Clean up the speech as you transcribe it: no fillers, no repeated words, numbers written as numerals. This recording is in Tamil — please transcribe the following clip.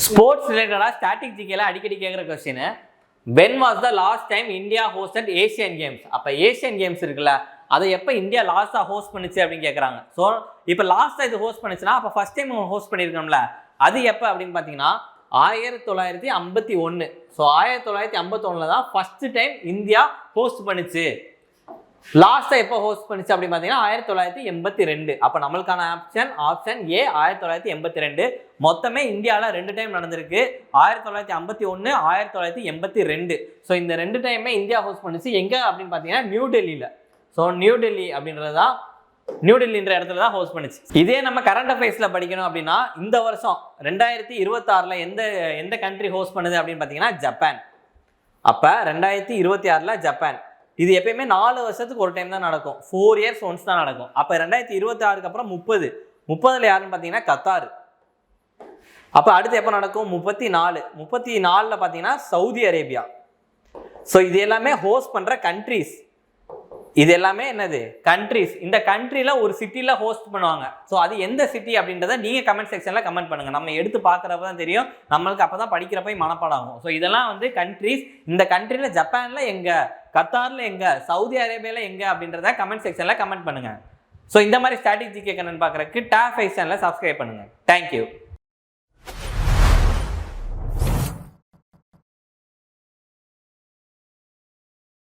ஸ்போர்ட்ஸ் ரிலேட்டடா ஸ்டாட்டிக் ஜிகேல அடிக்கடி கேட்குற question, when was the last time India hosted Asian Games? அப்போ ஏஷியன் கேம்ஸ் இருக்குல்ல, அதை எப்போ இந்தியா லாஸ்ட்டாக ஹோஸ்ட் பண்ணுச்சு அப்படின்னு கேட்குறாங்க. ஸோ இப்போ லாஸ்ட்டாக இது ஹோஸ்ட் பண்ணுச்சுன்னா அப்போ ஃபர்ஸ்ட் டைம் ஹோஸ்ட் பண்ணியிருக்கோம்ல, அது எப்போ அப்படின்னு பார்த்தீங்கன்னா 1951. ஸோ 1951 தான் ஃபர்ஸ்ட் டைம் இந்தியா ஹோஸ்ட் பண்ணுச்சு. லாஸ்ட்டாக எப்போ ஹோஸ்ட் பண்ணிச்சு அப்படின்னு பார்த்தீங்கன்னா 1982. அப்போ நம்மளுக்கான ஆப்ஷன் ஏ 1982. மொத்தமே இந்தியாவில் 2 டைம் நடந்திருக்கு, 1951, 1982. ஸோ இந்த 2 டைமே இந்தியா ஹோஸ்ட் பண்ணிச்சு. எங்கே அப்படின்னு பார்த்தீங்கன்னா நியூ டெல்லியில். ஸோ நியூ டெல்லி அப்படின்றது தான், நியூ டெல்லின்ற இடத்துல தான் ஹோஸ்ட் பண்ணிச்சு. இதே நம்ம கரண்ட் அஃபேர்ஸில் படிக்கணும் அப்படின்னா இந்த வருஷம் 2026 எந்த கண்ட்ரி ஹோஸ்ட் பண்ணுது அப்படின்னு பார்த்தீங்கன்னா ஜப்பான். அப்போ 2026 ஜப்பான். இது எப்பயுமே 4 வருஷத்துக்கு ஒரு டைம் தான் நடக்கும், 4 years ஒன்ஸ் தான் நடக்கும். அப்போ 2026 அப்புறம் 30 யாருன்னு பார்த்தீங்கன்னா கத்தார். அப்போ அடுத்து எப்போ நடக்கும்? 34 பார்த்தீங்கன்னா சவுதி அரேபியா. ஸோ இது எல்லாமே ஹோஸ்ட் பண்ணுற கண்ட்ரிஸ். இது எல்லாமே என்னது? கண்ட்ரிஸ். இந்த கண்ட்ரியில் ஒரு சிட்டியில் ஹோஸ்ட் பண்ணுவாங்க. ஸோ அது எந்த சிட்டி அப்படின்றத நீங்கள் கமெண்ட் செக்ஷனில் கமெண்ட் பண்ணுங்கள். நம்ம எடுத்து பார்க்குறப்ப தான் தெரியும், நம்மளுக்கு அப்போ தான் படிக்கிறப்ப மனப்பாடம் ஆகும். ஸோ இதெல்லாம் வந்து கண்ட்ரிஸ். இந்த கண்ட்ரியில் ஜப்பானில் எங்கே, கத்தாரில் எங்கே, சவுதி அரேபியாவில் எங்கே அப்படின்றத கமெண்ட் செக்ஷனில் கமெண்ட் பண்ணுங்கள். ஸோ இந்த மாதிரி ஸ்ட்ராட்டஜி கேட்கணும்னு பார்க்குறதுக்கு டாப் 5 சேனலை சப்ஸ்கிரைப் பண்ணுங்கள். தேங்க்யூ.